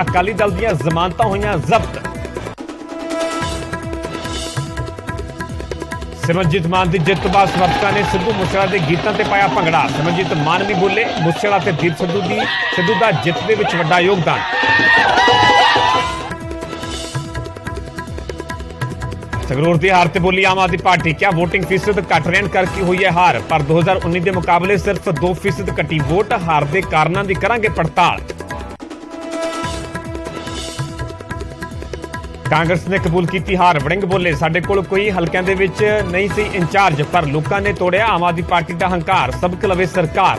अकाली दल दीआं जमानतां होईआं जब्त। सिमरनजीत मान की जित तो बाद समर्थकों ने सिद्धू मूसेवाला के गीतों से पाया भंगड़ा। सिमरनजीत मान नहीं बोले, मूसेवाला ते दीप सिद्धू का जित के विच वड्डा योगदान। संगरूर की हार से बोली आम आदमी पार्टी, क्या वोटिंग फीसद घट रहने करके हुई है हार, पर 2019 के मुकाबले सिर्फ 2% घटी वोट। हार के कारणों की करांगे पड़ताल। कांग्रेस ने कबूल की हार, वड़िंग बोले साडे कोल कोई हलकिਆਂ ਦੇ ਵਿੱਚ नहीं सी इंचार्ज, पर लोगों ने तोड़िया आम आदमी पार्टी का हंकार, सबक लवे सरकार।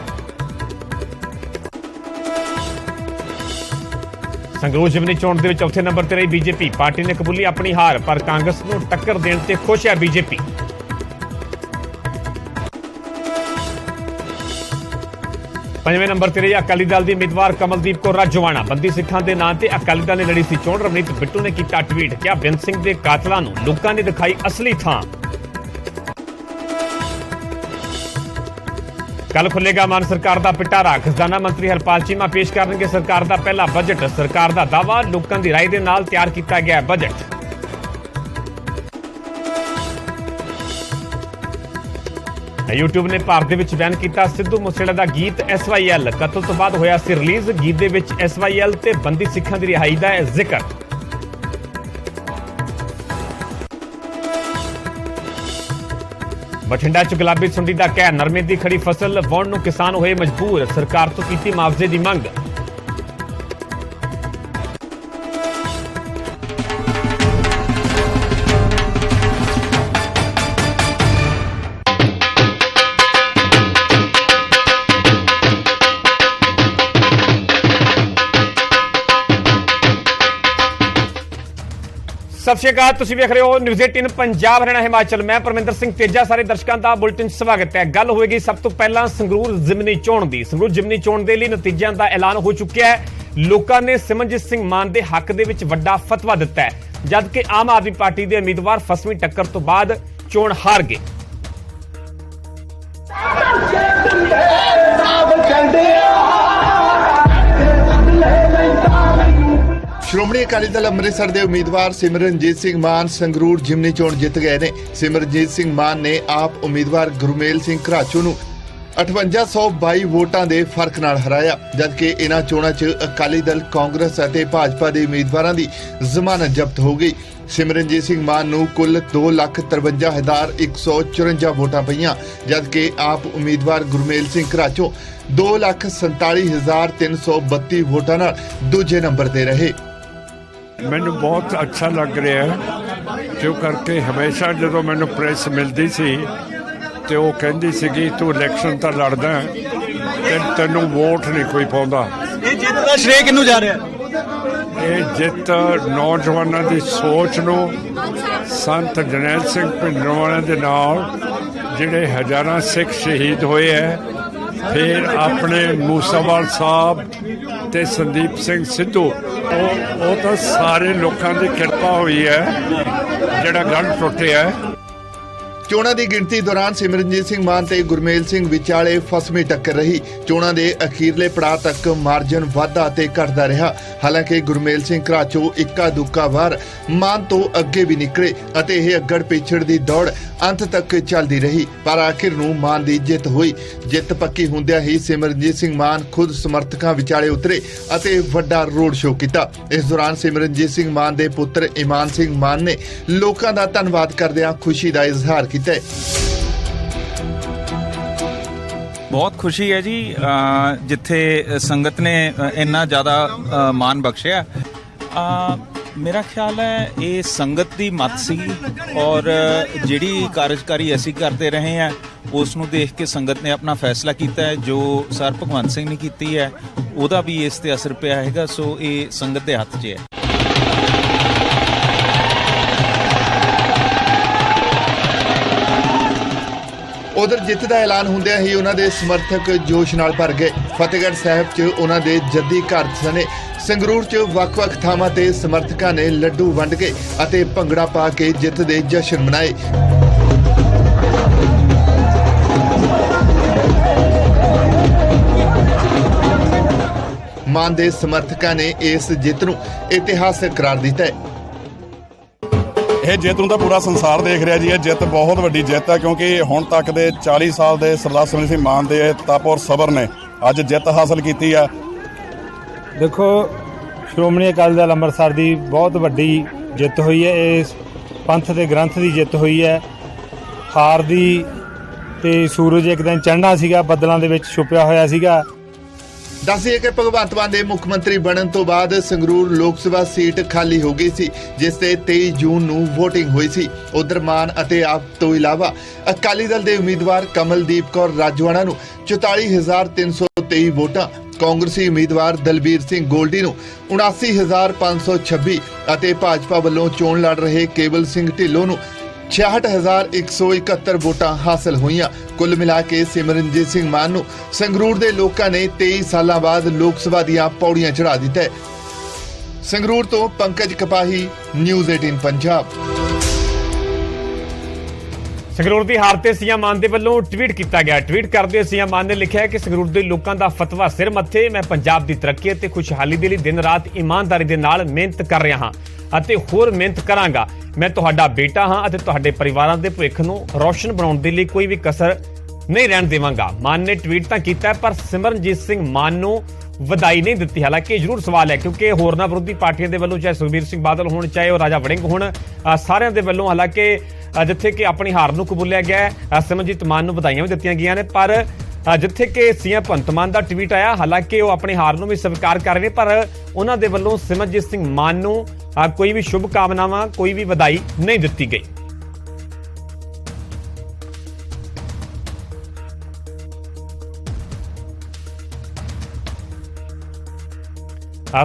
संगरूर जिमनी चोण ਦੇ चौथे नंबर ਤੇ ਰਹੀ बीजेपी, पार्टी ने कबूली अपनी हार, पर कांग्रेस ਨੂੰ टक्कर देने से खुश है बीजेपी। पंजवें नंबर ते रही अकाली दल की उम्मीदवार कमलदीप कौर राजोआणा। बंदी सिखां के नाम से अकाली दल ने लड़ी सी चोण। रवनीत बिट्टू ने किया ट्वीट, क्या बेअंत सिंह के कातलों को लोगों ने दिखाई असली थां। कल खुलेगा मान सरकार का पिटारा, खजाना मंत्री हरपाल चीमा पेश करेंगे सरकार का पहला बजट। सरकार का दावा, लोगों की राय के नाल तैयार किया गया बजट। यूट्यूब ने भारत में बैन किया सिद्धू मूसेवाला का गीत SYL। कतल तो बाद होया सी रिलीज, गीत दे विच SYL ते बंदी सिखां दी रिहाई दा है जिक्र। बठिंडा च गुलाबी सुंडी का कहर, नरमे की खड़ी फसल वाहण नूं किसान होए मजबूर, सरकार तो कीती मुआवजे की मंग। सत श्री अकाल, तुसीं वेख रहे हो न्यूज़ 18 पंजाब हरियाणा हिमाचल। मैं परमिंदर सिंह तेजा, सारे दर्शकों का बुलेटिन स्वागत है। गल होएगी सब तो पहला संगरूर जिमनी चोण की। संगरूर जिमनी चोण के लिए नतीजों का ऐलान हो चुका है। लोगों ने सिमरनजीत सिंह मान के हक दे विच वड्डा फतवा दिता है, जबकि आम आदमी पार्टी के उम्मीदवार फसवीं टक्कर तो बाद चोण हार गए। श्रोमणी अकाली दल अमृतसर के उम्मीदवार सिमरनजीत सिंह मान संगरूर जिमनी चोण जित गए ने। सिमरनजीत सिंह मान ने आप उम्मीदवार गुरमेल सिंह घराचू नूं 5822 वोटां दे फर्क नाल हराया, जबकि इन्हां चोणां 'च अकाली दल, कांग्रेस अते भाजपा के उम्मीदवारों की जमानत जब्त हो गई। सिमरनजीत सिंह मान नूं कुल 2,53,154 वोटां पईआं, जबकि आप उम्मीदवार गुरमेल सिंह घराचू 2,47,332 वोटां नाल दूजे नंबर ते रहे। ਮੈਨੂੰ ਬਹੁਤ ਅੱਛਾ ਲੱਗ ਰਿਹਾ ਹੈ, ਕਿਉਂ ਕਰਕੇ ਹਮੇਸ਼ਾ ਜਦੋਂ ਮੈਨੂੰ ਪ੍ਰੈਸ ਮਿਲਦੀ ਸੀ ਤੇ ਉਹ ਕਹਿੰਦੀ ਸੀਗੀ ਤੂੰ ਇਲੈਕਸ਼ਨ ਤਾਂ ਲੜਦਾ ਤੇ ਤੈਨੂੰ ਵੋਟ ਨਹੀਂ ਕੋਈ ਪਾਉਂਦਾ। ਇਹ ਜਿੱਤ ਦਾ ਸ਼੍ਰੇਅ ਕਿਹਨੂੰ ਜਾ ਰਿਹਾ? ਇਹ ਜਿੱਤ ਨੌਜਵਾਨਾਂ ਦੀ ਸੋਚ ਨੂੰ, ਸੰਤ ਜਰਨੈਲ ਸਿੰਘ ਭਿੰਡਰਾਂਵਾਲੇ ਦੇ ਨਾਲ ਜਿਹੜੇ ਹਜ਼ਾਰਾਂ ਸਿੱਖ ਸ਼ਹੀਦ ਹੋਏ ਹੈ, फिर अपने मूसावाल साहब ते संदीप सिंह सिद्धू, वो तो सारे लोगों की कृपा हुई है जिहड़ा गढ़ टुटिया है। चोणां दी गिणती दौरान सिमरनजीत सिंह मान ते गुरमेल सिंह विचाले फसवीं टक्कर रही। चोणां दे अखीरले पड़ाव तक मार्जन वाधा ते घटदा रहा। हालांकि गुरमेल सिंह घराचू इक्का दुक्का वार मान तो अगे भी निकले अते यह अगड़ पिछड़ दी दौड़ अंत तक चलती रही, पर आखिर नूं मान दी जित हुई। जित पक्की हुंदियां ही सिमरनजीत सिंह मान खुद समर्थकां विचाले उतरे अते वड्डा रोड शो कीता। इस दौरान सिमरनजीत सिंह मान दे पुत्र ईमान सिंह मान ने लोकां दा धन्नवाद करदिआं खुशी दा इजहार कीता। बहुत खुशी है जी, जिथे संगत ने इन्ना ज़्यादा मान बख्शिया। मेरा ख्याल है ये संगत की मत सी और जिहड़ी कार्यकारी असी करते रहे हैं उसनूं देख के संगत ने अपना फैसला किया है। जो सर भगवंत सिंह ने की है उहदा भी इस ते असर पिया हैगा। सो ये संगत के हथ 'च है। उधर जित का ऐलान होंदिया ही उन्होंने समर्थक जोश नाल भर गए। फतेहगढ़ साहब च उन्होंने जद्दी घर सने संगरूर च वख-वख थावां ते समर्थकां ने लड्डू वंड के अते भंगड़ा पा के जित दे जश्न मनाए। ਮਾਨ ਦੇ ਸਮਰਥਕਾਂ ਨੇ ਇਸ ਜਿੱਤ ਨੂੰ ਇਤਿਹਾਸਕ ਕਰਾਰ ਦਿੱਤਾ ਹੈ। ਇਹ ਜਿੱਤ ਨੂੰ ਤਾਂ ਪੂਰਾ ਸੰਸਾਰ ਦੇਖ ਰਿਹਾ ਜੀ। ਇਹ ਜਿੱਤ ਬਹੁਤ ਵੱਡੀ ਜਿੱਤ ਹੈ ਕਿਉਂਕਿ ਹੁਣ ਤੱਕ ਦੇ 40 ਸਾਲ ਦੇ ਸਰਦਾਰ ਸਿਮਰਜੀਤ ਸਿੰਘ ਮਾਨ ਦੇ ਤਪ ਔਰ ਸਬਰ ਨੇ ਅੱਜ ਜਿੱਤ ਹਾਸਲ ਕੀਤੀ ਆ। ਦੇਖੋ, ਸ਼੍ਰੋਮਣੀ ਅਕਾਲੀ ਦਲ ਅੰਮ੍ਰਿਤਸਰ ਦੀ ਬਹੁਤ ਵੱਡੀ ਜਿੱਤ ਹੋਈ ਹੈ। ਇਸ ਪੰਥ ਦੇ ਗ੍ਰੰਥ ਦੀ ਜਿੱਤ ਹੋਈ ਹੈ। ਹਾਰ ਦੀ ਤੇ ਸੂਰਜ ਇੱਕ ਦਿਨ ਚੜ੍ਹਨਾ ਸੀਗਾ, ਬੱਦਲਾਂ ਦੇ ਵਿੱਚ ਛੁਪਿਆ ਹੋਇਆ ਸੀਗਾ। ਦੱਸ ਦਈਏ ਕਿ ਭਗਵੰਤ ਮਾਨ ਦੇ ਮੁੱਖ ਮੰਤਰੀ ਬਣਨ ਤੋਂ ਬਾਅਦ ਸੰਗਰੂਰ ਲੋਕ ਸਭਾ ਸੀਟ ਖਾਲੀ ਹੋ ਗਈ ਸੀ, ਜਿਸ ਤੇ 23 ਜੂਨ ਨੂੰ VOTING ਹੋਈ ਸੀ। ਉਧਰ ਮਾਨ ਅਤੇ ਆਪ ਤੋਂ ਇਲਾਵਾ ਅਕਾਲੀ ਦਲ ਦੇ ਉਮੀਦਵਾਰ ਕਮਲਦੀਪ ਕੌਰ ਰਾਜਵਾੜਾ ਨੂੰ 44,323 ਵੋਟਾਂ, ਕਾਂਗਰਸੀ ਉਮੀਦਵਾਰ ਦਲਬੀਰ ਸਿੰਘ ਗੋਲਡੀ ਨੂੰ 79,526 ਅਤੇ ਭਾਜਪਾ ਵੱਲੋਂ ਚੋਣ ਲੜ ਰਹੇ ਕੇਵਲ ਸਿੰਘ ਢਿੱਲੋਂ ਨੂੰ 66,171 ਵੋਟਾਂ ਹਾਸਲ ਹੋਈਆਂ। ਕੁੱਲ ਮਿਲਾ ਕੇ ਸਿਮਰਨਜੀਤ ਸਿੰਘ ਮਾਨ ਨੂੰ ਸੰਗਰੂਰ ਦੇ ਲੋਕਾਂ ਨੇ 23 ਸਾਲਾਂ ਬਾਅਦ ਲੋਕ ਸਭਾ ਦੀਆਂ ਪੌੜੀਆਂ ਚੜ੍ਹਾ ਦਿੱਤਾ ਹੈ। ਸੰਗਰੂਰ ਤੋਂ ਪੰਕਜ ਕਪਾਹੀ, ਨਿਊਜ਼ 18 ਪੰਜਾਬ। ਸੰਗਰੂਰ ਦੀ ਹਾਰ ਤੇ ਸੀਐਮ ਮਾਨ ਦੇ ਵੱਲੋਂ ਟਵੀਟ ਕੀਤਾ ਗਿਆ। ਟਵੀਟ ਕਰਦੇ ਸੀਐਮ ਮਾਨ ਨੇ ਲਿਖਿਆ ਕਿ ਸੰਗਰੂਰ ਦੇ ਲੋਕਾਂ ਦਾ ਫਤਵਾ ਸਿਰ ਮੱਥੇ, ਮੈਂ ਪੰਜਾਬ ਦੀ ਤਰੱਕੀ ਅਤੇ ਖੁਸ਼ਹਾਲੀ ਦੇ ਲਈ ਦਿਨ ਰਾਤ ਇਮਾਨਦਾਰੀ ਦੇ ਨਾਲ ਮਿਹਨਤ ਕਰ ਰਿਹਾ ਹਾਂ ਅਤੇ ਹੋਰ ਮਿਹਨਤ ਕਰਾਂਗਾ। ਮੈਂ ਤੁਹਾਡਾ ਬੇਟਾ ਹਾਂ ਅਤੇ ਤੁਹਾਡੇ ਪਰਿਵਾਰਾਂ ਦੇ ਭਵਿੱਖ ਨੂੰ ਰੌਸ਼ਨ ਬਣਾਉਣ ਦੇ ਲਈ ਕੋਈ ਵੀ ਕਸਰ ਨਹੀਂ ਰਹਿਣ ਦੇਵਾਂਗਾ। ਮਾਨ ਨੇ ਟਵੀਟ ਤਾਂ ਕੀਤਾ ਪਰ ਸਿਮਰਨਜੀਤ ਸਿੰਘ ਮਾਨ ਨੂੰ ਵਧਾਈ ਨਹੀਂ ਦਿੱਤੀ। ਹਾਲਾਂਕਿ ਇਹ ਜ਼ਰੂਰ ਸਵਾਲ ਹੈ ਕਿਉਂਕਿ ਹੋਰਨਾਂ ਵਿਰੋਧੀ ਪਾਰਟੀਆਂ ਦੇ ਵੱਲੋਂ, ਚਾਹੇ ਸੁਖਬੀਰ ਸਿੰਘ ਬਾਦਲ ਹੋਣ, ਚਾਹੇ ਉਹ ਰਾਜਾ ਵੜਿੰਗ ਹੋਣ, ਸਾਰਿਆਂ ਦੇ ਵੱਲੋਂ ਹਾਲਾਂਕਿ ਜਿੱਥੇ ਕਿ ਆਪਣੀ ਹਾਰ ਨੂੰ ਕਬੂਲਿਆ ਗਿਆ, ਸਿਮਰਨਜੀਤ ਮਾਨ ਨੂੰ ਵਧਾਈਆਂ ਵੀ ਦਿੱਤੀਆਂ ਗਈਆਂ ਨੇ। ਪਰ ਜਿੱਥੇ ਕਿ ਸੀਐਮ ਭਗਵੰਤ ਮਾਨ ਦਾ ਟਵੀਟ ਆਇਆ, ਹਾਲਾਂਕਿ ਉਹ ਆਪਣੀ ਹਾਰ ਨੂੰ ਵੀ ਸਵੀਕਾਰ ਕਰ ਰਹੇ ਨੇ, ਪਰ ਉਹਨਾਂ ਦੇ ਵੱਲੋਂ ਸਿਮਰਨਜੀਤ ਸਿੰਘ ਮਾਨ ਨੂੰ ਕੋਈ ਵੀ ਸ਼ੁਭ ਕਾਮਨਾਵਾਂ, ਕੋਈ ਵੀ ਵਧਾਈ ਨਹੀਂ ਦਿੱਤੀ ਗਈ।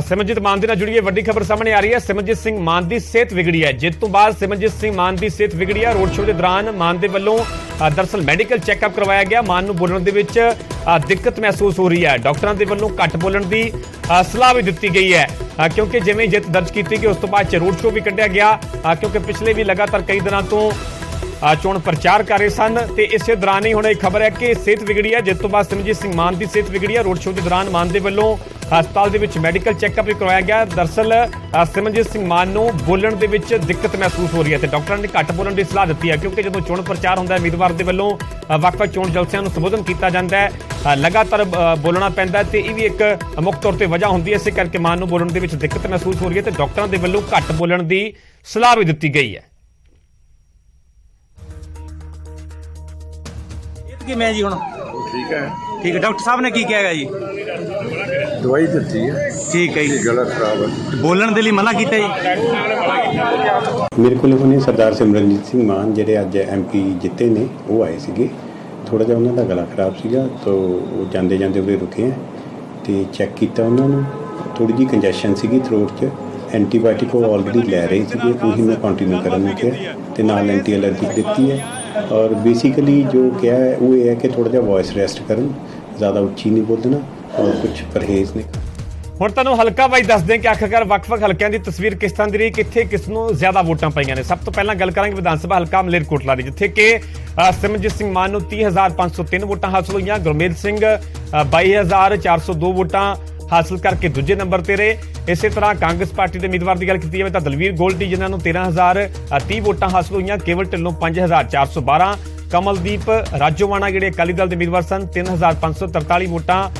ਸਿਮਰਨਜੀਤ ਮਾਨ ਦੇ ਨਾਲ ਜੁੜੀ ਵੱਡੀ ਖਬਰ ਸਾਹਮਣੇ ਆ ਰਹੀ ਹੈ। ਸਿਮਰਨਜੀਤ ਸਿੰਘ ਮਾਨ ਦੀ ਸਿਹਤ ਵਿਗੜੀ ਹੈ। ਜਿੱਤ ਤੋਂ ਬਾਅਦ ਸਿਮਰਨਜੀਤ ਸਿੰਘ ਮਾਨ ਦੀ ਸਿਹਤ ਵਿਗੜੀ ਹੈ। ਰੋਡ ਸ਼ੋਅ ਦੇ ਦੌਰਾਨ ਮਾਨ ਦੇ ਵੱਲੋਂ ਦਰਅਸਲ ਮੈਡੀਕਲ ਚੈੱਕਅਪ ਕਰਵਾਇਆ ਗਿਆ। ਮਾਨ ਨੂੰ ਬੋਲਣ ਦੇ ਵਿੱਚ ਦਿੱਕਤ ਮਹਿਸੂਸ ਹੋ ਰਹੀ ਹੈ। ਡਾਕਟਰਾਂ ਦੇ ਵੱਲੋਂ ਘੱਟ ਬੋਲਣ ਦੀ ਸਲਾਹ ਵੀ ਦਿੱਤੀ ਗਈ ਹੈ ਕਿਉਂਕਿ ਜਿਵੇਂ ਜਿੱਤ ਦਰਜ ਕੀਤੀ ਗਈ ਉਸ ਤੋਂ ਬਾਅਦ ਰੋਡ ਸ਼ੋਅ ਵੀ ਕੱਢਿਆ ਗਿਆ ਕਿਉਂਕਿ ਪਿਛਲੇ ਵੀ ਲਗਾਤਾਰ ਕਈ ਦਿਨਾਂ ਤੋਂ ਚੋਣ ਪ੍ਰਚਾਰ ਕਰ ਰਹੇ ਸਨ ਤੇ ਇਸੇ ਦੌਰਾਨ ਹੀ ਹੁਣ ਇਹ ਖਬਰ ਹੈ ਕਿ ਸਿਹਤ ਵਿਗੜੀ ਹੈ। ਜਿਸ ਤੋਂ ਬਾਅਦ ਸਿਮਰਨਜੀਤ ਸਿੰਘ ਮਾਨ ਦੀ ਸਿਹਤ ਵਿਗੜੀ ਹੈ। ਰੋਡ ਸ਼ੋਅ ਦੇ ਦੌਰਾਨ ਮਾਨ ਦੇ ਵੱਲੋਂ ਹਸਪਤਾਲ ਦੇ ਵਿੱਚ ਮੈਡੀਕਲ ਚੈੱਕਅਪ ਵੀ ਕਰਵਾਇਆ ਗਿਆ। ਦਰਅਸਲ ਸਿਮਰਨਜੀਤ ਸਿੰਘ ਮਾਨ ਨੂੰ ਬੋਲਣ ਦੇ ਵਿੱਚ ਦਿੱਕਤ ਮਹਿਸੂਸ ਹੋ ਰਹੀ ਹੈ ਤੇ ਡਾਕਟਰਾਂ ਨੇ ਘੱਟ ਬੋਲਣ ਦੀ ਸਲਾਹ ਦਿੱਤੀ ਹੈ ਕਿਉਂਕਿ ਜਦੋਂ ਚੋਣ ਪ੍ਰਚਾਰ ਹੁੰਦਾ ਹੈ, ਉਮੀਦਵਾਰ ਦੇ ਵੱਲੋਂ ਵੱਖ-ਵੱਖ ਚੋਣ ਜਲਸਿਆਂ ਨੂੰ ਸੰਬੋਧਨ ਕੀਤਾ ਜਾਂਦਾ ਹੈ, ਲਗਾਤਾਰ ਬੋਲਣਾ ਪੈਂਦਾ ਤੇ ਇਹ ਵੀ ਇੱਕ ਮੁੱਖ ਤੌਰ ਤੇ ਵਜ੍ਹਾ ਹੁੰਦੀ ਹੈ। ਇਸੇ ਕਰਕੇ ਮਾਨ ਨੂੰ ਬੋਲਣ ਦੇ ਵਿੱਚ ਦਿੱਕਤ ਮਹਿਸੂਸ ਹੋ ਰਹੀ ਹੈ ਤੇ ਡਾਕਟਰਾਂ ਦੇ ਵੱਲੋਂ ਘੱਟ ਬੋਲਣ ਦੀ ਸਲਾਹ ਵੀ ਦਿੱਤੀ ਗਈ ਹੈ। ਕਿਵੇਂ ਜੀ ਹੁਣ? ਠੀਕ ਹੈ। ਠੀਕ ਹੈ, ਡਾਕਟਰ ਸਾਹਿਬ ਨੇ ਕੀ ਕਿਹਾ ਜੀ? ਦਵਾਈ ਦਿੱਤੀ ਹੈ। ਠੀਕ ਹੈ ਜੀ। ਗਲਤ ਖਰਾਬ ਹੈ। ਬੋਲਣ ਦੇ ਲਈ ਮਨਾ ਕੀਤਾ ਜੀ? ਮੇਰੇ ਕੋਲ ਹੁਣੇ ਸਰਦਾਰ ਸਿਮਰਨਜੀਤ ਸਿੰਘ ਮਾਨ ਜਿਹੜੇ ਅੱਜ MP ਜਿੱਤੇ ਨੇ ਉਹ ਆਏ ਸੀਗੇ। ਥੋੜ੍ਹਾ ਜਿਹਾ ਉਹਨਾਂ ਦਾ ਗਲਾ ਖਰਾਬ ਸੀਗਾ ਤਾਂ ਉਹ ਜਾਂਦੇ ਜਾਂਦੇ ਉਰੇ ਰੁਕੇ ਆ ਅਤੇ ਚੈੱਕ ਕੀਤਾ ਉਹਨਾਂ ਨੂੰ। ਥੋੜ੍ਹੀ ਜਿਹੀ ਕੰਜੈਸ਼ਨ ਸੀਗੀ ਥਰੋਟ 'ਚ। ਐਂਟੀਬਾਇਓਟਿਕ ਉਹ ਆਲਰੇਡੀ ਲੈ ਰਹੇ ਸੀਗੇ, ਉਹੀ ਮੈਂ ਕੰਟੀਨਿਊ ਕਰਨ ਨੂੰ ਕਿਹਾ ਅਤੇ ਨਾਲ ਐਂਟੀ ਐਲਰਜਿਕ ਦਿੱਤੀ ਹੈ। ਔਰ ਬੇਸਿਕਲੀ ਜੋ ਕਿਹਾ ਹੈ ਉਹ ਇਹ ਹੈ ਕਿ ਥੋੜ੍ਹਾ ਜਿਹਾ ਵੋਇਸ ਰੈਸਟ ਕਰਨ, ਜ਼ਿਆਦਾ ਉੱਚੀ ਨਹੀਂ ਬੋਲਣਾ ਔਰ ਕੁਝ ਪਰਹੇਜ਼ ਨੇ। ਹੁਣ ਤੁਹਾਨੂੰ ਹਲਕਾ ਵਾਈਜ਼ ਦੱਸਦੇ ਕਿ ਆਖਰਕਾਰ ਵੱਖ-ਵੱਖ ਹਲਕਿਆਂ ਦੀ ਤਸਵੀਰ ਕਿਸ ਤਰ੍ਹਾਂ ਦੀ ਰਹੀ, ਕਿੱਥੇ ਕਿਸ ਨੂੰ ਜ਼ਿਆਦਾ ਵੋਟਾਂ ਪਈਆਂ ਨੇ। ਸਭ ਤੋਂ ਪਹਿਲਾਂ ਗੱਲ ਕਰਾਂਗੇ ਵਿਧਾਨ ਸਭਾ ਹਲਕਾ ਮਲੇਰਕੋਟਲਾ ਦੀ, ਜਿੱਥੇ ਕਿ ਸਿਮਰਨਜੀਤ ਸਿੰਘ ਮਾਨ ਨੂੰ 30,503 ਵੋਟਾਂ ਹਾਸਲ ਹੋਈਆਂ। ਗੁਰਮੇਲ ਸਿੰਘ 22,402 ਵੋਟਾਂ ਹਾਸਲ ਕਰਕੇ ਦੂਜੇ ਨੰਬਰ ਤੇ ਰਹੇ। ਇਸੇ ਤਰ੍ਹਾਂ ਕਾਂਗਰਸ ਪਾਰਟੀ ਦੇ ਉਮੀਦਵਾਰ ਦੀ ਗੱਲ ਕੀਤੀ ਜਾਵੇ ਤਾਂ ਦਲਵੀਰ ਗੋਲਡੀ ਜਿਨ੍ਹਾਂ ਨੂੰ 13,030 ਵੋਟਾਂ ਹਾਸਲ ਹੋਈਆਂ। ਕੇਵਲ ਢਿੱਲੋਂ 5,412, ਕਮਲਦੀਪ ਰਾਜੋਵਾਣਾ ਜਿਹੜੇ ਅਕਾਲੀ ਦਲ ਦੇ ਉਮੀਦਵਾਰ ਸਨ 3,543 ਵੋਟਾਂ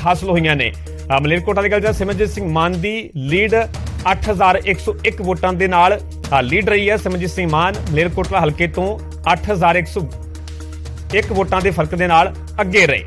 ਹਾਸਲ ਹੋਈਆਂ ਨੇ। ਮਲੇਰਕੋਟਲਾ ਦੀ ਗੱਲ ਤਾਂ ਸਿਮਰਨਜੀਤ ਸਿੰਘ ਮਾਨ ਦੀ ਲੀਡ 8,101 ਵੋਟਾਂ ਦੇ ਨਾਲ ਲੀਡ ਰਹੀ ਹੈ। ਸਿਮਰਨਜੀਤ ਸਿੰਘ ਮਾਨ ਮਲੇਰਕੋਟਲਾ ਹਲਕੇ ਤੋਂ 8,101 ਵੋਟਾਂ ਦੇ ਫਰਕ ਦੇ ਨਾਲ ਅੱਗੇ ਰਹੇ।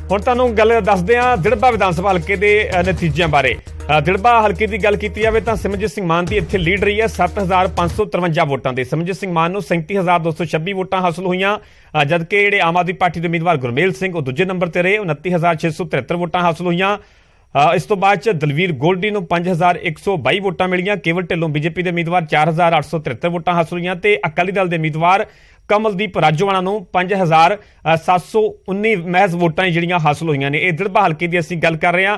ਹੁਣ ਤੁਹਾਨੂੰ ਗੱਲ ਦੱਸਦੇ ਹਾਂ ਦਿੜਬਾ ਵਿਧਾਨ ਸਭਾ ਹਲਕੇ ਦੇ ਨਤੀਜਿਆਂ ਬਾਰੇ। ਦਿੜਬਾ ਹਲਕੇ ਦੀ ਗੱਲ ਕੀਤੀ ਜਾਵੇ ਤਾਂ ਸਿਮਰਨਜੀਤ ਸਿੰਘ ਮਾਨ ਦੀ ਇੱਥੇ ਲੀਡ ਰਹੀ ਹੈ 7,553 ਵੋਟਾਂ ਦੇ। ਸਿਮਰਨਜੀਤ ਸਿੰਘ ਮਾਨ ਨੂੰ 37,226 ਵੋਟਾਂ ਹਾਸਲ ਹੋਈਆਂ, ਜਦਕਿ ਜਿਹੜੇ ਆਮ ਆਦਮੀ ਪਾਰਟੀ ਦੇ ਉਮੀਦਵਾਰ ਗੁਰਮੇਲ ਸਿੰਘ ਉਹ ਦੂਜੇ ਨੰਬਰ ਤੇ ਰਹੇ, 29,673 ਵੋਟਾਂ ਹਾਸਲ ਹੋਈਆਂ। ਇਸ ਤੋਂ ਬਾਅਦ ਚ ਦਲਵੀਰ ਗੋਲਡੀ ਨੂੰ 5,122 ਵੋਟਾਂ ਮਿਲੀਆਂ। ਕੇਵਲ ਢਿੱਲੋਂ ਬੀਜੇਪੀ ਦੇ ਉਮੀਦਵਾਰ 4,873 ਵੋਟਾਂ ਹਾਸਲ ਹੋਈਆਂ ਤੇ ਅਕਾਲੀ ਦਲ ਦੇ ਉਮੀਦਵਾਰ ਕਮਲਦੀਪ ਰਾਜੋਆਣਾ ਨੂੰ 5719 ਮਹਿਜ਼ ਵੋਟਾਂ ਜਿਹੜੀਆਂ ਹਾਸਲ ਹੋਈਆਂ ਨੇ। ਇਹ ਦਿੜਬਾ ਹਲਕੇ ਦੀ ਅਸੀਂ ਗੱਲ ਕਰ ਰਹੇ ਹਾਂ।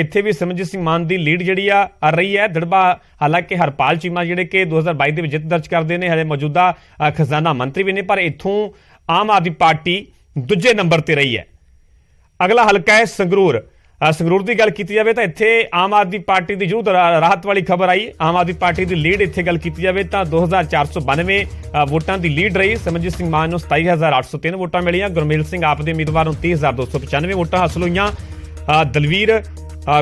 ਇੱਥੇ ਵੀ ਸਿਮਰਨਜੀਤ ਸਿੰਘ ਮਾਨ ਦੀ ਲੀਡ ਜਿਹੜੀ ਆ ਰਹੀ ਹੈ। ਦਿੜਬਾ ਹਾਲਾਂਕਿ ਹਰਪਾਲ ਚੀਮਾ ਜਿਹੜੇ ਕਿ 2022 ਦੇ ਵਿੱਚ ਜਿੱਤ ਦਰਜ ਕਰਦੇ ਨੇ, ਹਲੇ ਮੌਜੂਦਾ ਖਜ਼ਾਨਾ ਮੰਤਰੀ ਵੀ ਨੇ, ਪਰ ਇੱਥੋਂ ਆਮ ਆਦਮੀ ਪਾਰਟੀ ਦੂਜੇ ਨੰਬਰ ਤੇ ਰਹੀ ਹੈ। ਅਗਲਾ ਹਲਕਾ ਹੈ ਸੰਗਰੂਰ। ਸੰਗਰੂਰ ਦੀ ਗੱਲ ਕੀਤੀ ਜਾਵੇ ਤਾਂ ਇੱਥੇ ਆਮ ਆਦਮੀ ਪਾਰਟੀ ਦੀ ਜ਼ਰੂਰ ਰਾਹਤ ਵਾਲੀ ਖਬਰ ਆਈ। ਆਮ ਆਦਮੀ ਪਾਰਟੀ ਦੀ ਲੀਡ ਇੱਥੇ ਗੱਲ ਕੀਤੀ ਜਾਵੇ ਤਾਂ 2492 ਵੋਟਾਂ ਦੀ ਲੀਡ ਰਹੀ। ਸਿਮਰਨਜੀਤ ਸਿੰਘ ਮਾਨ ਨੂੰ 27803 ਵੋਟਾਂ ਮਿਲੀਆਂ। ਗੁਰਮੇਲ ਸਿੰਘ ਆਪ ਦੇ ਉਮੀਦਵਾਰ ਨੂੰ 30295 ਵੋਟਾਂ ਹਾਸਲ ਹੋਈਆਂ। ਦਲਵੀਰ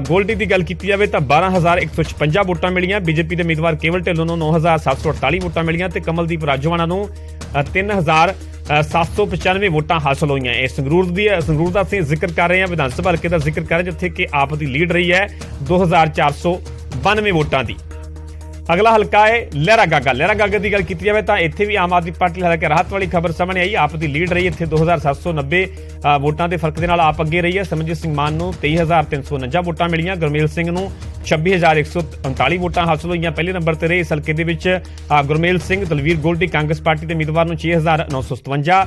ਗੋਲਡੀ ਦੀ ਗੱਲ ਕੀਤੀ ਜਾਵੇ ਤਾਂ 12156 ਵੋਟਾਂ ਮਿਲੀਆਂ। ਬੀਜੇਪੀ ਦੇ ਉਮੀਦਵਾਰ ਕੇਵਲ ਢਿੱਲੋਂ ਨੂੰ 9748 ਵੋਟਾਂ ਮਿਲੀਆਂ ਤੇ ਕਮਲਦੀਪ ਰਾਜੋਆਣਾ ਨੂੰ 3795 ਵੋਟਾਂ ਹਾਸਲ ਹੋਈਆਂ। ਇਹ ਸੰਗਰੂਰ ਦਾ ਅਸੀਂ ਜ਼ਿਕਰ ਕਰ ਰਹੇ ਹਾਂ, ਵਿਧਾਨ ਸਭਾ ਹਲਕੇ ਦਾ ਜ਼ਿਕਰ ਕਰ ਰਹੇ ਜਿੱਥੇ ਕਿ ਆਪ ਦੀ ਲੀਡ ਰਹੀ ਹੈ 2492 ਵੋਟਾਂ ਦੀ। ਅਗਲਾ ਹਲਕਾ ਹੈ ਲਹਿਰਾ ਗਾਗਾ। ਲਹਿਰਾ ਗਾਗਾ ਦੀ ਗੱਲ ਕੀਤੀ ਜਾਵੇ ਤਾਂ ਇੱਥੇ ਵੀ ਆਮ ਆਦਮੀ ਪਾਰਟੀ ਹਾਲਾਂਕਿ ਰਾਹਤ ਵਾਲੀ ਖਬਰ ਸਾਹਮਣੇ ਆਈ। ਆਪ ਦੀ ਲੀਡ ਰਹੀ ਇੱਥੇ 2790 ਵੋਟਾਂ ਦੇ ਫਰਕ ਦੇ ਨਾਲ ਆਪ ਅੱਗੇ ਰਹੀ ਹੈ। ਸਿਮਰਨਜੀਤ ਸਿੰਘ ਮਾਨ ਨੂੰ 23349 ਵੋਟਾਂ ਮਿਲੀਆਂ। ਗੁਰਮੇਲ ਸਿੰਘ ਨੂੰ 26139 ਵੋਟਾਂ ਹਾਸਲ ਹੋਈਆਂ। ਪਹਿਲੇ ਨੰਬਰ ਤੇ ਰਹੇ ਇਸ ਹਲਕੇ ਦੇ ਵਿੱਚ ਗੁਰਮੇਲ ਸਿੰਘ। ਦਲਵੀਰ ਗੋਲਡੀ ਕਾਂਗਰਸ ਪਾਰਟੀ ਦੇ ਉਮੀਦਵਾਰ ਨੂੰ 6957,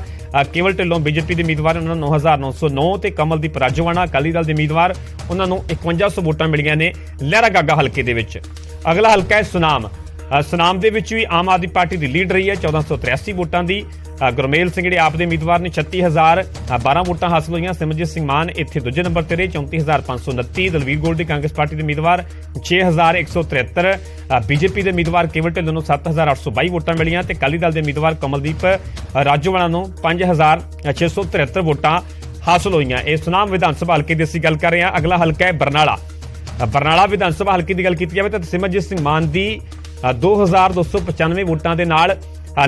ਕੇਵਲ ਢਿੱਲੋਂ ਬੀਜੇਪੀ ਦੇ ਉਮੀਦਵਾਰ ਉਹਨਾਂ ਨੂੰ 9909 ਤੇ ਕਮਲਦੀਪ ਰਾਜੋਆਣਾ ਅਕਾਲੀ ਦਲ ਦੇ ਉਮੀਦਵਾਰ ਉਹਨਾਂ ਨੂੰ 5100 ਵੋਟਾਂ ਮਿਲੀਆਂ ਨੇ ਲਹਿਰਾ ਗਾਗਾ ਹਲਕੇ ਦੇ ਵਿੱਚ। ਅਗਲਾ ਹਲਕਾ ਹੈ ਸੁਨਾਮ। ਸੁਨਾਮ ਦੇ ਵਿੱਚ ਵੀ ਆਮ ਆਦਮੀ ਪਾਰਟੀ ਦੀ ਲੀਡ ਰਹੀ ਹੈ 1483 ਵੋਟਾਂ ਦੀ। ਗੁਰਮੇਲ ਸਿੰਘ ਜਿਹੜੇ ਆਪ ਦੇ ਉਮੀਦਵਾਰ ਨੇ 36012 ਵੋਟਾਂ ਹਾਸਲ ਹੋਈਆਂ। ਸਿਮਰਨਜੀਤ ਸਿੰਘ ਮਾਨ ਇੱਥੇ ਦੂਜੇ ਨੰਬਰ ਤੇ ਰਹੇ 34529। ਦਲਵੀਰ ਗੋਲਡੀ ਕਾਂਗਰਸ ਪਾਰਟੀ ਦੇ ਉਮੀਦਵਾਰ 6173। ਬੀਜੇਪੀ ਦੇ ਉਮੀਦਵਾਰ ਕੇਵਲ ਢਿੱਲੋਂ ਨੂੰ 7822 ਵੋਟਾਂ ਮਿਲੀਆਂ ਤੇ ਅਕਾਲੀ ਦਲ ਦੇ ਉਮੀਦਵਾਰ ਕਮਲਦੀਪ ਰਾਜੋਆਣਾ ਨੂੰ 5673 ਵੋਟਾਂ ਹਾਸਲ ਹੋਈਆਂ। ਇਹ ਸੁਨਾਮ ਵਿਧਾਨ ਸਭਾ ਹਲਕੇ ਦੀ ਅਸੀਂ ਗੱਲ ਕਰ ਰਹੇ ਹਾਂ। ਅਗਲਾ ਹਲਕਾ ਹੈ ਬਰਨਾਲਾ। ਬਰਨਾਲਾ ਵਿਧਾਨ ਸਭਾ ਹਲਕੇ ਦੀ ਗੱਲ ਕੀਤੀ ਜਾਵੇ ਤਾਂ ਸਿਮਰਨਜੀਤ ਸਿੰਘ ਮਾਨ ਦੀ 2295 ਵੋਟਾਂ ਦੇ ਨਾਲ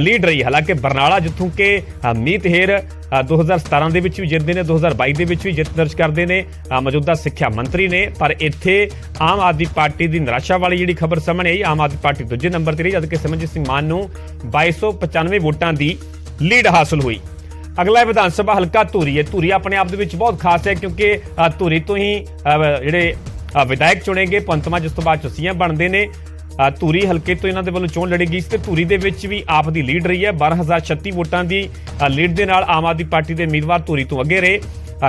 ਲੀਡ ਰਹੀ। ਹਾਲਾਂਕਿ ਬਰਨਾਲਾ ਜਿੱਥੋਂ ਕਿ ਮੀਤ ਹੇਰ 2017 ਦੇ ਵਿੱਚ ਵੀ ਜਿੱਤਦੇ ਨੇ, 2022 ਦੇ ਵਿੱਚ ਵੀ ਜਿੱਤ ਦਰਜ ਕਰਦੇ ਨੇ, ਮੌਜੂਦਾ ਸਿੱਖਿਆ ਮੰਤਰੀ ਨੇ, ਪਰ ਇੱਥੇ ਆਮ ਆਦਮੀ ਪਾਰਟੀ ਦੀ ਨਿਰਾਸ਼ਾ ਵਾਲੀ ਜਿਹੜੀ ਖਬਰ ਸਾਹਮਣੇ ਆਈ। ਆਮ ਆਦਮੀ ਪਾਰਟੀ ਦੂਜੇ ਨੰਬਰ ਤੇ ਰਹੀ ਜਦਕਿ ਸਿਮਰਨਜੀਤ ਸਿੰਘ ਮਾਨ ਨੂੰ 2295 ਵੋਟਾਂ ਦੀ ਲੀਡ ਹਾਸਲ ਹੋਈ। ਅਗਲਾ ਵਿਧਾਨ ਸਭਾ ਹਲਕਾ ਧੂਰੀ ਹੈ। ਧੂਰੀ ਆਪਣੇ ਆਪ ਦੇ ਵਿੱਚ ਬਹੁਤ ਖਾਸ ਹੈ ਕਿਉਂਕਿ ਧੂਰੀ ਤੋਂ ਹੀ ਜਿਹੜੇ ਵਿਧਾਇਕ ਚੁਣੇ ਗਏ, ਭਗਵੰਤ ਮਾਨ ਜਿਸ ਤੋਂ ਬਾਅਦ ਚਸੀਆਂ ਬਣਦੇ ਨੇ। ਧੂਰੀ ਹਲਕੇ ਤੋਂ ਇਹਨਾਂ ਦੇ ਵੱਲੋਂ ਚੋਣ ਲੜੀ ਗਈ ਤੇ ਧੂਰੀ ਦੇ ਵਿੱਚ ਵੀ ਆਪ ਦੀ ਲੀਡ ਰਹੀ ਹੈ 12036 ਵੋਟਾਂ ਦੀ ਲੀਡ ਦੇ ਨਾਲ ਆਮ ਆਦਮੀ ਪਾਰਟੀ ਦੇ ਉਮੀਦਵਾਰ ਧੂਰੀ ਤੋਂ ਅੱਗੇ ਰਹੇ।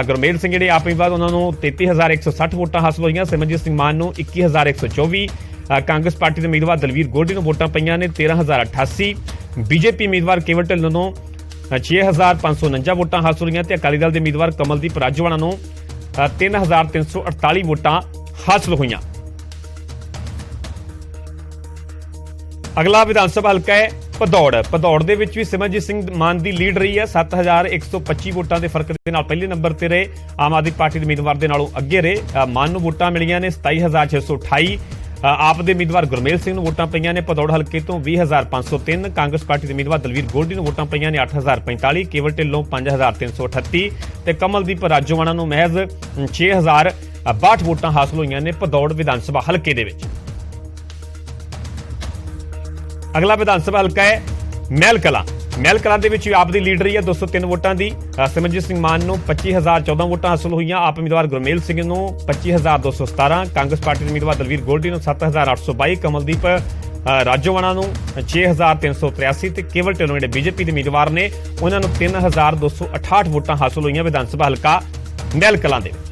ਗੁਰਮੇਲ ਸਿੰਘ ਜਿਹੜੇ ਆਪ ਉਮੀਦਵਾਰ ਉਹਨਾਂ ਨੂੰ 33160 ਵੋਟਾਂ ਹਾਸਲ ਹੋਈਆਂ। ਸਿਮਰਨਜੀਤ ਸਿੰਘ ਮਾਨ ਨੂੰ 21124। ਕਾਂਗਰਸ ਪਾਰਟੀ ਦੇ ਉਮੀਦਵਾਰ ਦਲਵੀਰ ਗੋਲਡੀ ਨੂੰ ਵੋਟਾਂ ਪਈਆਂ ਨੇ 13088। ਬੀਜੇਪੀ ਉਮੀਦਵਾਰ ਕੇਵਲ ਢਿੱਲੋਂ ਨੂੰ 6549 ਵੋਟਾਂ ਹਾਸਲ ਹੋਈਆਂ ਤੇ ਅਕਾਲੀ ਦਲ ਦੇ ਉਮੀਦਵਾਰ ਕਮਲਦੀਪ ਰਾਜੋਆਣਾ ਨੂੰ 3348 ਵੋਟਾਂ ਹਾਸਲ ਹੋਈਆਂ। ਅਗਲਾ ਵਿਧਾਨ ਸਭਾ ਹਲਕਾ ਹੈ ਭਦੌੜ। ਭਦੌੜ ਦੇ ਵਿੱਚ ਵੀ ਸਿਮਰਨਜੀਤ ਸਿੰਘ ਮਾਨ ਦੀ ਲੀਡ ਰਹੀ ਹੈ 7125 ਵੋਟਾਂ ਦੇ ਫਰਕ ਦੇ ਨਾਲ ਪਹਿਲੇ ਨੰਬਰ ਤੇ ਰਹੇ। ਆਮ ਆਦਮੀ ਪਾਰਟੀ ਦੇ ਉਮੀਦਵਾਰ ਦੇ ਨਾਲੋਂ ਅੱਗੇ ਰਹੇ। ਮਾਨ ਨੂੰ ਵੋਟਾਂ ਮਿਲੀਆਂ ਨੇ 27628। ਆਪ ਦੇ ਉਮੀਦਵਾਰ ਗੁਰਮੇਲ ਸਿੰਘ ਨੂੰ ਵੋਟਾਂ ਪਈਆਂ ਨੇ ਭਦੌੜ ਹਲਕੇ ਤੋਂ 20503। ਕਾਂਗਰਸ ਪਾਰਟੀ ਦੇ ਉਮੀਦਵਾਰ ਦਲਵੀਰ ਗੋਲਡੀ ਨੂੰ ਵੋਟਾਂ ਪਈਆਂ ਨੇ 8045। ਕੇਵਲ ਢਿੱਲੋਂ 5338 ਤੇ ਕਮਲਦੀਪ ਰਾਜੋਆਣਾ ਨੂੰ ਮਹਿਜ਼ 6062 ਵੋਟਾਂ ਹਾਸਲ ਹੋਈਆਂ ਨੇ ਭਦੌੜ ਵਿਧਾਨ ਸਭਾ ਹਲਕੇ ਦੇ ਵਿੱਚ। ਅਗਲਾ ਵਿਧਾਨ ਸਭਾ ਹਲਕਾ ਹੈ ਮਹਿਲ ਕਲਾਂ। ਮਹਿਲ ਕਲਾਂ ਦੇ ਵਿੱਚ ਆਪ ਦੀ ਲੀਡ ਰਹੀ ਹੈ 203 ਵੋਟਾਂ ਦੀ। ਸਿਮਰਨਜੀਤ ਸਿੰਘ ਮਾਨ ਨੂੰ 25014 ਵੋਟਾਂ ਹਾਸਲ ਹੋਈਆਂ। ਆਪ ਉਮੀਦਵਾਰ ਗੁਰਮੇਲ ਸਿੰਘ ਨੂੰ 25217। ਕਾਂਗਰਸ ਪਾਰਟੀ ਦੇ ਉਮੀਦਵਾਰ ਦਲਵੀਰ ਗੋਲਡੀ ਨੂੰ 7822। ਕਮਲਦੀਪ ਰਾਜੋਆਣਾ ਨੂੰ 6383 ਤੇ ਕੇਵਲ ਢਿੱਲੋਂ ਜਿਹੜੇ ਬੀਜੇਪੀ ਦੇ ਉਮੀਦਵਾਰ ਨੇ ਉਹਨਾਂ ਨੂੰ 3268 ਵੋਟਾਂ ਹਾਸਲ ਹੋਈਆਂ ਵਿਧਾਨ ਸਭਾ ਹਲਕਾ ਮਹਿਲ ਕਲਾਂ ਦੇ ਵਿੱਚ।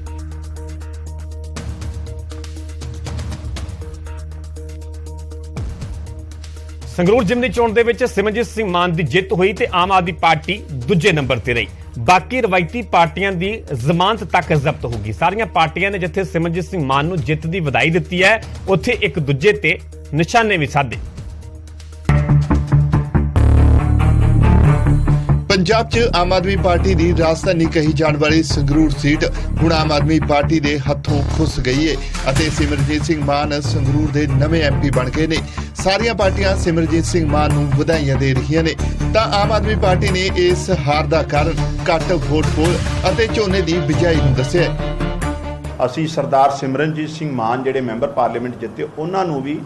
ਸੰਗਰੂਰ ਜ਼ਿਮਨੀ ਚੋਣ ਦੇ ਵਿੱਚ ਸਿਮਰਨਜੀਤ ਸਿੰਘ ਮਾਨ ਦੀ ਜਿੱਤ ਹੋਈ ਤੇ ਆਮ ਆਦਮੀ ਪਾਰਟੀ ਦੂਜੇ ਨੰਬਰ ਤੇ ਰਹੀ। ਬਾਕੀ ਰਵਾਇਤੀ ਪਾਰਟੀਆਂ ਦੀ ਜ਼ਮਾਨਤ ਤੱਕ ਜ਼ਬਤ ਹੋਗੀ। ਸਾਰੀਆਂ ਪਾਰਟੀਆਂ ਨੇ ਜਿੱਥੇ ਸਿਮਰਨਜੀਤ ਸਿੰਘ ਮਾਨ ਨੂੰ ਜਿੱਤ ਦੀ ਵਧਾਈ ਦਿੱਤੀ ਹੈ ਉੱਥੇ ਇੱਕ ਦੂਜੇ ਤੇ ਨਿਸ਼ਾਨੇ ਵੀ ਸਾਧੇ। ਪੰਜਾਬ 'ਚ ਆਮ ਆਦਮੀ ਪਾਰਟੀ ਦੀ ਰਾਜਧਾਨੀ ਕਹੀ ਜਾਣ ਵਾਲੀ ਸੰਗਰੂਰ ਸੀਟ ਹੁਣ ਆਮ ਆਦਮੀ ਪਾਰਟੀ ਦੇ ਹੱਥੋਂ ਖੁੱਸ ਗਈ ਹੈ ਅਤੇ ਸਿਮਰਨਜੀਤ ਸਿੰਘ ਮਾਨ ਸੰਗਰੂਰ ਦੇ ਨਵੇਂ ਐਮਪੀ ਬਣ ਗਏ ਨੇ। ਸਾਰੀਆਂ ਪਾਰਟੀਆਂ ਸਿਮਰਨਜੀਤ ਸਿੰਘ ਮਾਨ ਨੂੰ ਵਧਾਈਆਂ ਦੇ ਰਹੀਆਂ ਨੇ ਤਾਂ ਆਮ ਆਦਮੀ ਪਾਰਟੀ ਨੇ ਇਸ ਹਾਰ ਦਾ ਕਾਰਨ ਘੱਟ ਵੋਟ ਪੋਲ ਅਤੇ ਝੋਨੇ ਦੀ ਬਿਜਾਈ ਨੂੰ ਦੱਸਿਆ। ਅਸੀਂ ਸਰਦਾਰ ਸਿਮਰਨਜੀਤ ਸਿੰਘ ਮਾਨ ਜਿਹੜੇ ਮੈਂਬਰ ਪਾਰਲੀਮੈਂਟ ਜਿੱਤੇ ਉਹਨਾਂ ਨੂੰ ਵੀ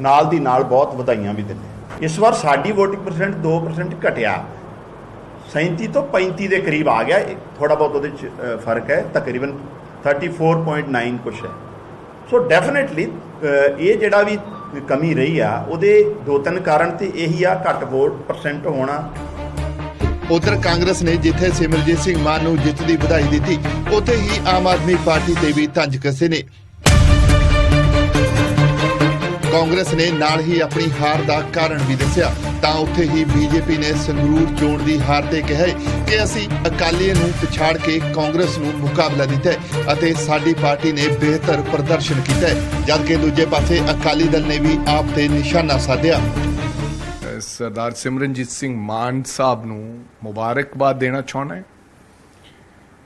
ਨਾਲ ਦੀ ਨਾਲ ਬਹੁਤ ਵਧਾਈਆਂ ਵੀ ਦਿੰਦੇ। ਇਸ ਵਾਰ ਸਾਡੀ ਵੋਟਿੰਗ ਪਰਸੈਂਟ 2% ਘਟਿਆ, 37 ਤੋਂ 35 ਦੇ ਕਰੀਬ ਆ ਗਿਆ। ਥੋੜਾ ਬਹੁਤ ਉਹਦੇ 'ਚ ਫਰਕ ਹੈ, ਤਕਰੀਬਨ 34.9 ਕੁਛ ਹੈ। ਸੋ ਡੈਫੀਨੇਟਲੀ ਇਹ ਜਿਹੜਾ ਵੀ ਕਮੀ ਰਹੀ ਆ ਉਹਦੇ 2-3 ਕਾਰਨ ਤੇ ਇਹੀ ਆ, ਘੱਟ ਵੋਟ ਪਰਸੈਂਟ ਹੋਣਾ, ਉਧਰ ਕਾਂਗਰਸ ਨੇ ਜਿੱਥੇ ਸਿਮਰਜੀਤ ਸਿੰਘ ਮਾਨ ਨੂੰ ਜਿੱਤ ਦੀ ਵਧਾਈ ਦਿੱਤੀ, ਉੱਥੇ ਹੀ ਆਮ ਆਦਮੀ ਪਾਰਟੀ ਤੇ ਵੀ ਤੰਜ ਕੱਸੇ ਨੇ। ਕਾਂਗਰਸ ਨੇ ਨਾਲ ਹੀ ਆਪਣੀ ਹਾਰ ਦਾ ਕਾਰਨ ਵੀ ਦੱਸਿਆ, ਤਾਂ ਉੱਥੇ ਹੀ ਬੀਜੇਪੀ ਨੇ ਸੰਗਰੂਰ ਚੋਣ ਦੀ ਹਾਰ ਤੇ ਕਿਹਾ ਕਿ ਅਸੀਂ ਅਕਾਲੀਆਂ ਨੂੰ ਪਛਾੜ ਕੇ ਕਾਂਗਰਸ ਨੂੰ ਮੁਕਾਬਲਾ ਦਿੱਤਾ ਹੈ ਅਤੇ ਸਾਡੀ ਪਾਰਟੀ ਨੇ ਬਿਹਤਰ ਪ੍ਰਦਰਸ਼ਨ ਕੀਤਾ ਹੈ, ਜਦਕਿ ਦੂਜੇ ਪਾਸੇ ਅਕਾਲੀ ਦਲ ਨੇ ਵੀ ਆਪ ਤੇ ਨਿਸ਼ਾਨਾ ਸਾਧਿਆ। ਸਰਦਾਰ ਸਿਮਰਨਜੀਤ ਸਿੰਘ ਮਾਨ ਸਾਹਿਬ ਨੂੰ ਮੁਬਾਰਕਬਾਦ ਦੇਣਾ ਚਾਹੁੰਦਾ ਹੈ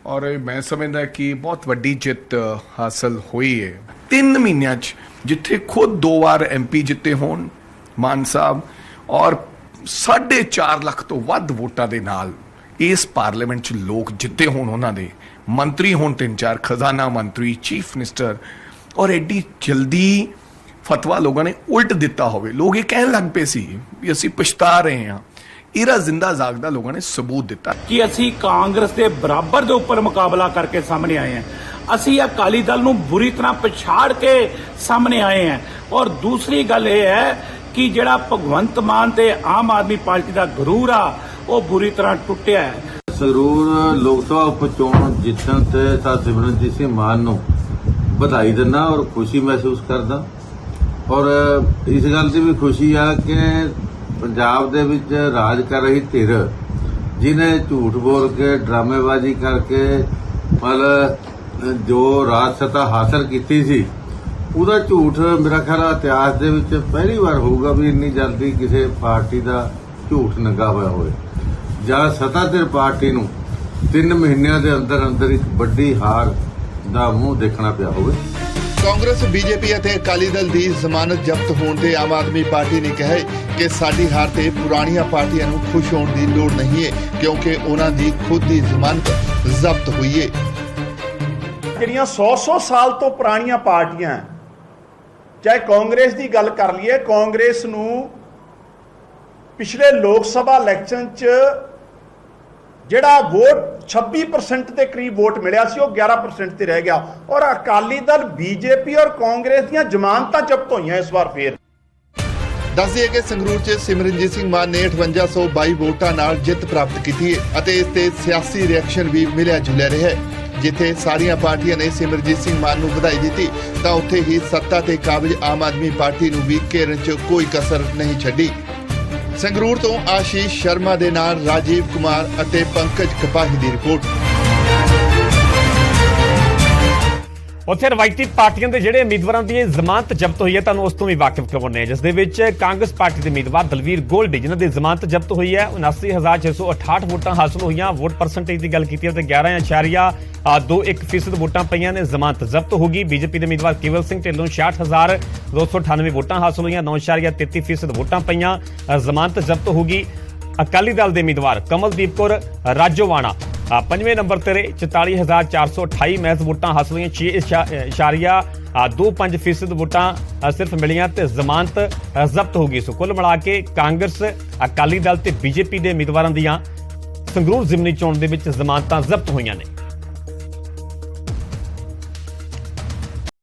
ਔਰ ਮੈਂ ਸਮਝਦਾ ਕਿ ਬਹੁਤ ਵੱਡੀ ਜਿੱਤ ਹਾਸਲ ਹੋਈ ਹੈ 3 ਮਹੀਨਿਆਂ 'ਚ, ਜਿੱਥੇ ਖੁਦ 2 ਵਾਰ MP ਜਿੱਤੇ ਹੋਣ ਮਾਨ ਸਾਹਿਬ ਔਰ 4.5 ਲੱਖ ਤੋਂ ਵੱਧ ਵੋਟਾਂ ਦੇ ਨਾਲ ਇਸ ਪਾਰਲੀਮੈਂਟ 'ਚ ਲੋਕ ਜਿੱਤੇ ਹੋਣ, ਉਹਨਾਂ ਦੇ ਮੰਤਰੀ ਹੋਣ 3-4 ਖਜ਼ਾਨਾ ਮੰਤਰੀ, ਚੀਫ ਮਿਨਿਸਟਰ, ਔਰ ਐਡੀ ਜਲਦੀ ਫਤਵਾ ਲੋਕਾਂ ਨੇ ਉਲਟ ਦਿੱਤਾ ਹੋਵੇ। ਲੋਕ ਇਹ ਕਹਿਣ ਲੱਗ ਪਏ ਸੀ ਵੀ ਅਸੀਂ ਪਛਤਾ ਰਹੇ ਹਾਂ। ਇਹਦਾ ਜ਼ਿੰਦਾ ਜਾਗਦਾ ਲੋਕਾਂ ਨੇ ਸਬੂਤ ਦਿੱਤਾ ਕਿ ਅਸੀਂ ਕਾਂਗਰਸ ਦੇ ਬਰਾਬਰ ਦੇ ਉੱਪਰ ਮੁਕਾਬਲਾ ਕਰਕੇ ਸਾਹਮਣੇ ਆਏ ਹਾਂ। ਅਸੀਂ ਅਕਾਲੀ ਦਲ ਨੂੰ ਬੁਰੀ ਤਰ੍ਹਾਂ ਪਛਾੜ ਕੇ ਸਾਹਮਣੇ ਆਏ ਹਾਂ। ਔਰ ਦੂਸਰੀ ਗੱਲ ਇਹ ਹੈ ਕਿ ਜਿਹੜਾ ਭਗਵੰਤ ਮਾਨ ਤੇ ਆਮ ਆਦਮੀ ਪਾਰਟੀ ਦਾ ਗਰੂਰ ਆ, ਉਹ ਬੁਰੀ ਤਰ੍ਹਾਂ ਟੁੱਟਿਆ ਹੈ। ਸੰਗਰੂਰ ਲੋਕ ਸਭਾ ਉਪ ਚੋਣ ਜਿੱਤਣ ਤੇ ਸਿਮਰਨਜੀਤ ਸਿੰਘ ਮਾਨ ਨੂੰ ਵਧਾਈ ਦਿੰਦਾ ਔਰ ਖੁਸ਼ੀ ਮਹਿਸੂਸ ਕਰਦਾ ਔਰ ਇਸ ਗੱਲ ਦੀ ਵੀ ਖੁਸ਼ੀ ਆ ਕਿ ਪੰਜਾਬ ਦੇ ਵਿੱਚ ਰਾਜ ਕਰ ਰਹੀ ਧਿਰ ਜਿਹਨੇ ਝੂਠ ਬੋਲ ਕੇ ਡਰਾਮੇਬਾਜ਼ੀ ਕਰਕੇ ਮਤਲਬ ਜੋ ਰਾਜ ਸੱਤਾ ਹਾਸਲ ਕੀਤੀ ਸੀ, ਉਹਦਾ ਝੂਠ ਮੇਰਾ ਖਿਆਲ ਇਤਿਹਾਸ ਦੇ ਵਿੱਚ ਪਹਿਲੀ ਵਾਰ ਹੋਊਗਾ ਵੀ ਇੰਨੀ ਜਲਦੀ ਕਿਸੇ ਪਾਰਟੀ ਦਾ ਝੂਠ ਨੰਗਾ ਹੋਇਆ ਹੋਵੇ ਜਾਂ ਸੱਤਾਧਿਰ ਪਾਰਟੀ ਨੂੰ 3 ਮਹੀਨਿਆਂ ਦੇ ਅੰਦਰ ਅੰਦਰ ਇੱਕ ਵੱਡੀ ਹਾਰ ਦਾ ਮੂੰਹ ਦੇਖਣਾ ਪਿਆ ਹੋਵੇ। ਕਾਂਗਰਸ, ਬੀਜੇਪੀ ਅਤੇ ਅਕਾਲੀ ਦਲ ਦੀ ਜ਼ਮਾਨਤ ਜ਼ਬਤ ਹੋਣ ਤੇ ਆਮ ਆਦਮੀ ਪਾਰਟੀ ਨੇ ਕਿਹਾ ਕਿ ਸਾਡੀ ਹਾਰ ਤੇ ਪੁਰਾਣੀਆਂ ਪਾਰਟੀਆਂ ਨੂੰ ਖੁਸ਼ ਹੋਣ ਦੀ ਲੋੜ ਨਹੀਂ ਹੈ, ਕਿਉਂਕਿ ਉਹਨਾਂ ਦੀ ਖੁਦ ਦੀ ਜ਼ਮਾਨਤ ਜ਼ਬਤ ਹੋਈ ਹੈ। ਜਿਹੜੀਆਂ 100 ਸਾਲ ਤੋਂ ਪੁਰਾਣੀਆਂ ਪਾਰਟੀਆਂ, ਚਾਹੇ ਕਾਂਗਰਸ ਦੀ ਗੱਲ ਕਰ ਲਈਏ, ਕਾਂਗਰਸ ਨੂੰ ਪਿਛਲੇ ਲੋਕ ਸਭਾ ਇਲੈਕਸ਼ਨ 'ਚ ਜਿਹੜਾ ਵੋਟ 26% ਦੇ ਕਰੀਬ ਵੋਟ ਮਿਲਿਆ ਸੀ, ਉਹ 11% ਤੇ ਰਹਿ ਗਿਆ। ਔਰ ਅਕਾਲੀ ਦਲ, ਬੀਜੇਪੀ ਔਰ ਕਾਂਗਰਸ ਦੀਆਂ ਜ਼ਮਾਨਤਾਂ ਜ਼ਬਤ ਹੋਈਆਂ ਇਸ ਵਾਰ ਫੇਰ। ਦੱਸ ਦਈਏ ਕਿ ਸੰਗਰੂਰ 'ਚ ਸਿਮਰਨਜੀਤ ਸਿੰਘ ਮਾਨ ਨੇ 5822 ਵੋਟਾਂ ਨਾਲ ਜਿੱਤ ਪ੍ਰਾਪਤ ਕੀਤੀ ਹੈ ਅਤੇ ਇਸ ਤੇ ਸਿਆਸੀ ਰਿਐਕਸ਼ਨ ਵੀ ਮਿਲਿਆ ਜੁਲਿਆ ਰਿਹਾ ਹੈ। ਜਿੱਥੇ ਸਾਰੀਆਂ ਪਾਰਟੀਆਂ ਨੇ ਸਿਮਰਨਜੀਤ ਸਿੰਘ ਮਾਨ ਨੂੰ ਵਧਾਈ ਦਿੱਤੀ, ਤਾਂ ਉੱਥੇ ਹੀ ਸੱਤਾ ਤੇ ਕਾਬਜ ਆਮ ਆਦਮੀ ਪਾਰਟੀ ਨੂੰ ਵੀ ਘੇਰਨ 'ਚ ਕੋਈ ਕਸਰ ਨਹੀਂ ਛੱਡੀ। ਸੰਗਰੂਰ ਤੋਂ ਆਸ਼ੀਸ਼ ਸ਼ਰਮਾ ਦੇ ਨਾਲ ਰਾਜੀਵ ਕੁਮਾਰ ਅਤੇ ਪੰਕਜ ਕਪਾਹੀ ਦੀ ਰਿਪੋਰਟ। ਉੱਥੇ ਰਵਾਇਤੀ ਪਾਰਟੀਆਂ ਦੇ ਜਿਹੜੇ ਉਮੀਦਵਾਰਾਂ ਦੀ ਜ਼ਮਾਨਤ ਜ਼ਬਤ ਹੋਈ ਹੈ, ਤੁਹਾਨੂੰ ਉਸ ਤੋਂ ਵੀ ਵਾਕਿਫ ਕਰਵਾਉਂਦੇ ਹਾਂ, ਜਿਸ ਦੇ ਵਿੱਚ ਕਾਂਗਰਸ ਪਾਰਟੀ ਦੇ ਉਮੀਦਵਾਰ ਦਲਵੀਰ ਗੋਲਡੀ, ਜਿਨ੍ਹਾਂ ਦੀ ਜ਼ਮਾਨਤ ਜ਼ਬਤ ਹੋਈ ਹੈ। 79,668 ਵੋਟਾਂ ਹਾਸਲ ਹੋਈਆਂ। ਵੋਟ ਪਰਸੈਂਟੇਜ ਦੀ ਗੱਲ ਕੀਤੀ ਤੇ 11.21% ਵੋਟਾਂ ਪਈਆਂ ਨੇ, ਜ਼ਮਾਨਤ ਜ਼ਬਤ ਹੋ ਗਈ। ਬੀਜੇਪੀ ਦੇ ਉਮੀਦਵਾਰ ਕੇਵਲ ਸਿੰਘ ਢਿੱਲੋਂ 66,298 ਵੋਟਾਂ ਹਾਸਲ ਹੋਈਆਂ, 9.33% ਵੋਟਾਂ ਪਈਆਂ, ਜ਼ਮਾਨਤ ਜ਼ਬਤ ਹੋ ਗਈ। ਅਕਾਲੀ ਦਲ ਦੇ ਉਮੀਦਵਾਰ ਕਮਲਦੀਪ ਕੌਰ ਰਾਜੋਵਾਣਾ 5ਵੇਂ ਨੰਬਰ ਤੇ 44,428 ਮਹਿਜ਼ ਵੋਟਾਂ ਹਾਸਲ ਹੋਈਆਂ, 6.25% ਵੋਟਾਂ ਸਿਰਫ ਮਿਲੀਆਂ ਤੇ ਜ਼ਮਾਨਤ ਜ਼ਬਤ ਹੋ ਗਈ। ਸੋ ਕੁੱਲ ਮਿਲਾ ਕੇ ਕਾਂਗਰਸ, ਅਕਾਲੀ ਦਲ ਤੇ ਬੀਜੇਪੀ ਦੇ ਉਮੀਦਵਾਰਾਂ ਦੀਆਂ ਸੰਗਰੂਰ ਜ਼ਿਮਨੀ ਚੋਣ ਦੇ ਵਿੱਚ ਜ਼ਮਾਨਤਾਂ ਜ਼ਬਤ ਹੋਈਆਂ ਨੇ।